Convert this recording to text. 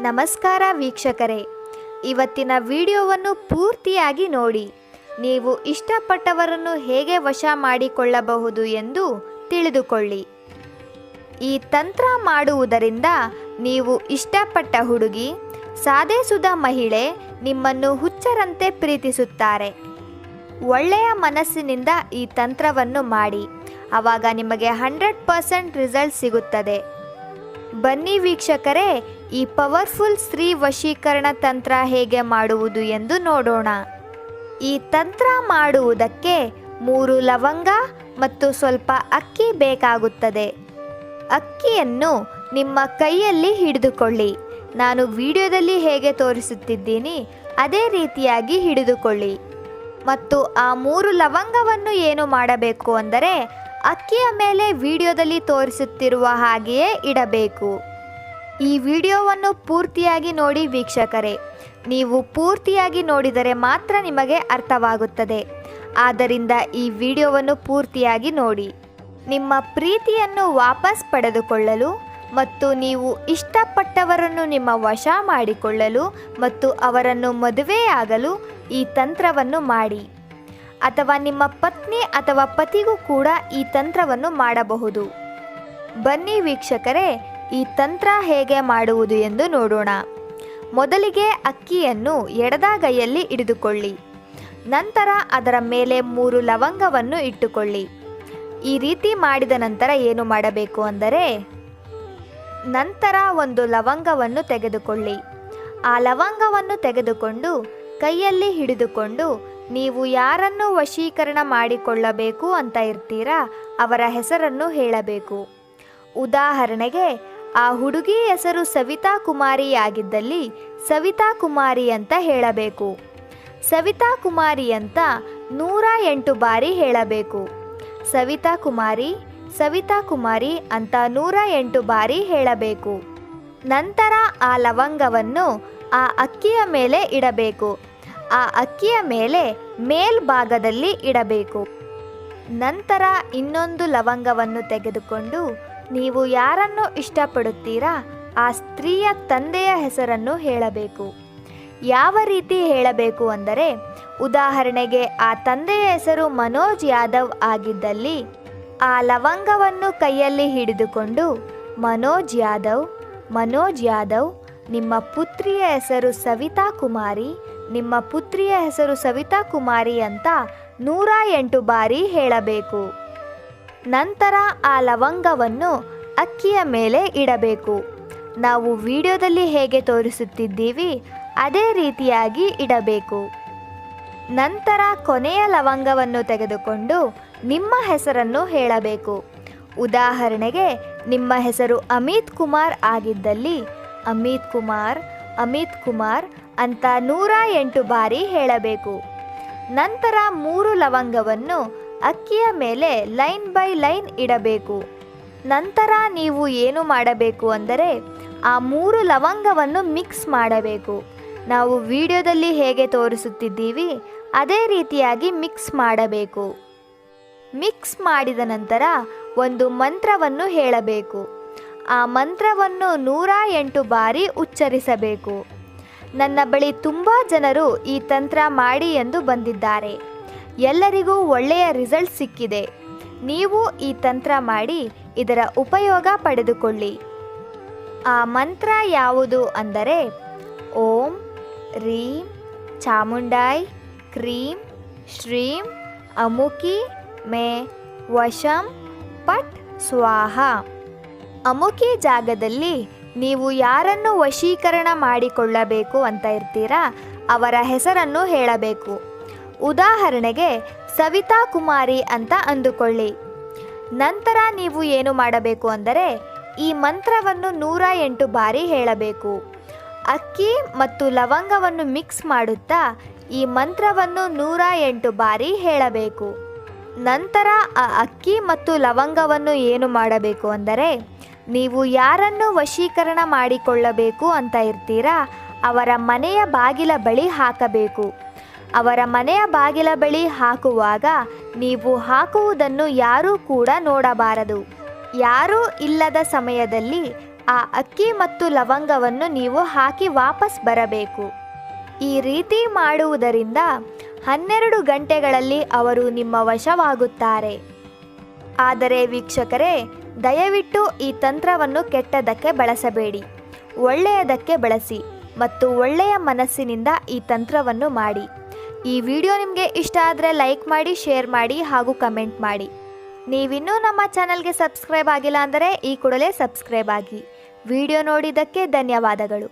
ನಮಸ್ಕಾರ ವೀಕ್ಷಕರೇ, ಇವತ್ತಿನ ವಿಡಿಯೋವನ್ನು ಪೂರ್ತಿಯಾಗಿ ನೋಡಿ. ನೀವು ಇಷ್ಟಪಟ್ಟವರನ್ನು ಹೇಗೆ ವಶ ಮಾಡಿಕೊಳ್ಳಬಹುದು ಎಂದು ತಿಳಿದುಕೊಳ್ಳಿ. ಈ ತಂತ್ರ ಮಾಡುವುದರಿಂದ ನೀವು ಇಷ್ಟಪಟ್ಟ ಹುಡುಗಿ, ಸಾದೇಸುದ ಮಹಿಳೆ ನಿಮ್ಮನ್ನು ಹುಚ್ಚರಂತೆ ಪ್ರೀತಿಸುತ್ತಾರೆ. ಒಳ್ಳೆಯ ಮನಸ್ಸಿನಿಂದ ಈ ತಂತ್ರವನ್ನು ಮಾಡಿ, ಆವಾಗ ನಿಮಗೆ 100% ರಿಸಲ್ಟ್ ಸಿಗುತ್ತದೆ. ಬನ್ನಿ ವೀಕ್ಷಕರೇ, ಈ ಪವರ್ಫುಲ್ ಸ್ತ್ರೀ ವಶೀಕರಣ ತಂತ್ರ ಹೇಗೆ ಮಾಡುವುದು ಎಂದು ನೋಡೋಣ. ಈ ತಂತ್ರ ಮಾಡುವುದಕ್ಕೆ 3 ಲವಂಗ ಮತ್ತು ಸ್ವಲ್ಪ ಅಕ್ಕಿ ಬೇಕಾಗುತ್ತದೆ. ಅಕ್ಕಿಯನ್ನು ನಿಮ್ಮ ಕೈಯಲ್ಲಿ ಹಿಡಿದುಕೊಳ್ಳಿ. ನಾನು ವಿಡಿಯೋದಲ್ಲಿ ಹೇಗೆ ತೋರಿಸುತ್ತಿದ್ದೀನಿ ಅದೇ ರೀತಿಯಾಗಿ ಹಿಡಿದುಕೊಳ್ಳಿ. ಮತ್ತು ಆ 3 ಲವಂಗವನ್ನು ಏನು ಮಾಡಬೇಕು ಅಂದರೆ ಅಕ್ಕಿಯ ಮೇಲೆ ವಿಡಿಯೋದಲ್ಲಿ ತೋರಿಸುತ್ತಿರುವ ಹಾಗೆಯೇ ಇಡಬೇಕು. ಈ ವಿಡಿಯೋವನ್ನು ಪೂರ್ತಿಯಾಗಿ ನೋಡಿ ವೀಕ್ಷಕರೇ. ನೀವು ಪೂರ್ತಿಯಾಗಿ ನೋಡಿದರೆ ಮಾತ್ರ ನಿಮಗೆ ಅರ್ಥವಾಗುತ್ತದೆ. ಆದ್ದರಿಂದ ಈ ವಿಡಿಯೋವನ್ನು ಪೂರ್ತಿಯಾಗಿ ನೋಡಿ. ನಿಮ್ಮ ಪ್ರೀತಿಯನ್ನು ವಾಪಸ್ ಪಡೆದುಕೊಳ್ಳಲು ಮತ್ತು ನೀವು ಇಷ್ಟಪಟ್ಟವರನ್ನು ನಿಮ್ಮ ವಶ ಮಾಡಿಕೊಳ್ಳಲು ಮತ್ತು ಅವರನ್ನು ಮದುವೆಯಾಗಲು ಈ ತಂತ್ರವನ್ನು ಮಾಡಿ. ಅಥವಾ ನಿಮ್ಮ ಪತ್ನಿ ಅಥವಾ ಪತಿಗೂ ಕೂಡ ಈ ತಂತ್ರವನ್ನು ಮಾಡಬಹುದು. ಬನ್ನಿ ವೀಕ್ಷಕರೇ, ಈ ತಂತ್ರ ಹೇಗೆ ಮಾಡುವುದು ಎಂದು ನೋಡೋಣ. ಮೊದಲಿಗೆ ಅಕ್ಕಿಯನ್ನು ಎಡಗೈಯಲ್ಲಿ ಹಿಡಿದುಕೊಳ್ಳಿ. ನಂತರ ಅದರ ಮೇಲೆ 3 ಲವಂಗವನ್ನು ಇಟ್ಟುಕೊಳ್ಳಿ. ಈ ರೀತಿ ಮಾಡಿದ ನಂತರ ಏನು ಮಾಡಬೇಕು ಅಂದರೆ, ನಂತರ 1 ಲವಂಗವನ್ನು ತೆಗೆದುಕೊಳ್ಳಿ. ಆ ಲವಂಗವನ್ನು ತೆಗೆದುಕೊಂಡು ಕೈಯಲ್ಲಿ ಹಿಡಿದುಕೊಂಡು ನೀವು ಯಾರನ್ನು ವಶೀಕರಣ ಮಾಡಿಕೊಳ್ಳಬೇಕು ಅಂತ ಇರ್ತೀರಾ ಅವರ ಹೆಸರನ್ನು ಹೇಳಬೇಕು. ಉದಾಹರಣೆಗೆ, ಆ ಹುಡುಗಿ ಹೆಸರು ಸವಿತಾ ಕುಮಾರಿಯಾಗಿದ್ದಲ್ಲಿ ಸವಿತಾ ಕುಮಾರಿ ಅಂತ ಹೇಳಬೇಕು. ಸವಿತಾ ಕುಮಾರಿ ಅಂತ 108 ಬಾರಿ ಹೇಳಬೇಕು. ಸವಿತಾ ಕುಮಾರಿ, ಸವಿತಾ ಕುಮಾರಿ ಅಂತ 108 ಬಾರಿ ಹೇಳಬೇಕು. ನಂತರ ಆ ಲವಂಗವನ್ನು ಆ ಅಕ್ಕಿಯ ಮೇಲೆ ಇಡಬೇಕು. ಆ ಅಕ್ಕಿಯ ಮೇಲೆ ಮೇಲ್ಭಾಗದಲ್ಲಿ ಇಡಬೇಕು. ನಂತರ ಇನ್ನೊಂದು ಲವಂಗವನ್ನು ತೆಗೆದುಕೊಂಡು ನೀವು ಯಾರನ್ನು ಇಷ್ಟಪಡುತ್ತೀರಾ ಆ ಸ್ತ್ರೀಯ ತಂದೆಯ ಹೆಸರನ್ನು ಹೇಳಬೇಕು. ಯಾವ ರೀತಿ ಹೇಳಬೇಕು ಅಂದರೆ, ಉದಾಹರಣೆಗೆ ಆ ತಂದೆಯ ಹೆಸರು ಮನೋಜ್ ಯಾದವ್ ಆಗಿದ್ದಲ್ಲಿ ಆ ಲವಂಗವನ್ನು ಕೈಯಲ್ಲಿ ಹಿಡಿದುಕೊಂಡು ಮನೋಜ್ ಯಾದವ್, ಮನೋಜ್ ಯಾದವ್, ನಿಮ್ಮ ಪುತ್ರಿಯ ಹೆಸರು ಸವಿತಾ ಕುಮಾರಿ, ನಿಮ್ಮ ಪುತ್ರಿಯ ಹೆಸರು ಸವಿತಾ ಕುಮಾರಿ ಅಂತ 108 ಬಾರಿ ಹೇಳಬೇಕು. ನಂತರ ಆ ಲವಂಗವನ್ನು ಅಕ್ಕಿಯ ಮೇಲೆ ಇಡಬೇಕು. ನಾವು ವಿಡಿಯೋದಲ್ಲಿ ಹೇಗೆ ತೋರಿಸುತ್ತಿದ್ದೀವಿ ಅದೇ ರೀತಿಯಾಗಿ ಇಡಬೇಕು. ನಂತರ ಕೊನೆಯ ಲವಂಗವನ್ನು ತೆಗೆದುಕೊಂಡು ನಿಮ್ಮ ಹೆಸರನ್ನು ಹೇಳಬೇಕು. ಉದಾಹರಣೆಗೆ, ನಿಮ್ಮ ಹೆಸರು ಅಮಿತ್ ಕುಮಾರ್ ಆಗಿದ್ದಲ್ಲಿ ಅಮಿತ್ ಕುಮಾರ್, ಅಮಿತ್ ಕುಮಾರ್ ಅಂತ 108 ಬಾರಿ ಹೇಳಬೇಕು. ನಂತರ 3 ಲವಂಗವನ್ನು ಅಕ್ಕಿಯ ಮೇಲೆ ಲೈನ್ ಬೈ ಲೈನ್ ಇಡಬೇಕು. ನಂತರ ನೀವು ಏನು ಮಾಡಬೇಕು ಅಂದರೆ ಆ 3 ಲವಂಗವನ್ನು ಮಿಕ್ಸ್ ಮಾಡಬೇಕು. ನಾವು ವಿಡಿಯೋದಲ್ಲಿ ಹೇಗೆ ತೋರಿಸುತ್ತಿದ್ದೀವಿ ಅದೇ ರೀತಿಯಾಗಿ ಮಿಕ್ಸ್ ಮಾಡಬೇಕು. ಮಿಕ್ಸ್ ಮಾಡಿದ ನಂತರ ಒಂದು ಮಂತ್ರವನ್ನು ಹೇಳಬೇಕು. ಆ ಮಂತ್ರವನ್ನು 108 ಬಾರಿ ಉಚ್ಚರಿಸಬೇಕು. ನನ್ನ ಬಳಿ ತುಂಬ ಜನರು ಈ ತಂತ್ರ ಮಾಡಿ ಎಂದು ಬಂದಿದ್ದಾರೆ. ಎಲ್ಲರಿಗೂ ಒಳ್ಳೆಯ ರಿಸಲ್ಟ್ ಸಿಕ್ಕಿದೆ. ನೀವು ಈ ತಂತ್ರ ಮಾಡಿ ಇದರ ಉಪಯೋಗ ಪಡೆದುಕೊಳ್ಳಿ. ಆ ಮಂತ್ರ ಯಾವುದು ಅಂದರೆ, ಓಂ ರೀಂ ಚಾಮುಂಡಾಯ್ ಕ್ರೀಂ ಶ್ರೀಂ ಅಮುಕಿ ಮೇ ವಶಂ ಪಟ್ ಸ್ವಾಹ. ಅಮುಕಿ ಜಾಗದಲ್ಲಿ ನೀವು ಯಾರನ್ನು ವಶೀಕರಣ ಮಾಡಿಕೊಳ್ಳಬೇಕು ಅಂತ ಇರ್ತೀರಾ ಅವರ ಹೆಸರನ್ನು ಹೇಳಬೇಕು. ಉದಾಹರಣೆಗೆ ಸವಿತಾ ಕುಮಾರಿ ಅಂತ ಅಂದುಕೊಳ್ಳಿ. ನಂತರ ನೀವು ಏನು ಮಾಡಬೇಕು ಅಂದರೆ ಈ ಮಂತ್ರವನ್ನು 108 ಬಾರಿ ಹೇಳಬೇಕು. ಅಕ್ಕಿ ಮತ್ತು ಲವಂಗವನ್ನು ಮಿಕ್ಸ್ ಮಾಡುತ್ತಾ ಈ ಮಂತ್ರವನ್ನು 108 ಬಾರಿ ಹೇಳಬೇಕು. ನಂತರ ಆ ಅಕ್ಕಿ ಮತ್ತು ಲವಂಗವನ್ನು ಏನು ಮಾಡಬೇಕು ಅಂದರೆ, ನೀವು ಯಾರನ್ನು ವಶೀಕರಣ ಮಾಡಿಕೊಳ್ಳಬೇಕು ಅಂತ ಇರ್ತೀರಾ ಅವರ ಮನೆಯ ಬಾಗಿಲ ಬಳಿ ಹಾಕಬೇಕು. ಅವರ ಮನೆಯ ಬಾಗಿಲ ಬಳಿ ಹಾಕುವಾಗ ನೀವು ಹಾಕುವುದನ್ನು ಯಾರೂ ಕೂಡ ನೋಡಬಾರದು. ಯಾರೂ ಇಲ್ಲದ ಸಮಯದಲ್ಲಿ ಆ ಅಕ್ಕಿ ಮತ್ತು ಲವಂಗವನ್ನು ನೀವು ಹಾಕಿ ವಾಪಸ್ ಬರಬೇಕು. ಈ ರೀತಿ ಮಾಡುವುದರಿಂದ 12 ಗಂಟೆಗಳಲ್ಲಿ ಅವರು ನಿಮ್ಮ ವಶವಾಗುತ್ತಾರೆ. ಆದರೆ ವೀಕ್ಷಕರೇ, ದಯವಿಟ್ಟು ಈ ತಂತ್ರವನ್ನು ಕೆಟ್ಟದಕ್ಕೆ ಬಳಸಬೇಡಿ, ಒಳ್ಳೆಯದಕ್ಕೆ ಬಳಸಿ ಮತ್ತು ಒಳ್ಳೆಯ ಮನಸ್ಸಿನಿಂದ ಈ ತಂತ್ರವನ್ನು ಮಾಡಿ. ಈ ವಿಡಿಯೋ ನಿಮಗೆ ಇಷ್ಟ ಆದರೆ ಲೈಕ್ ಮಾಡಿ, ಶೇರ್ ಮಾಡಿ ಹಾಗೂ ಕಮೆಂಟ್ ಮಾಡಿ. ನೀವಿನ್ನೂ ನಮ್ಮ ಚಾನಲ್ಗೆ ಸಬ್ಸ್ಕ್ರೈಬ್ ಆಗಿಲ್ಲ ಅಂದರೆ ಈ ಕೂಡಲೇ ಸಬ್ಸ್ಕ್ರೈಬ್ ಆಗಿ. ವಿಡಿಯೋ ನೋಡಿದ್ದಕ್ಕೆ ಧನ್ಯವಾದಗಳು.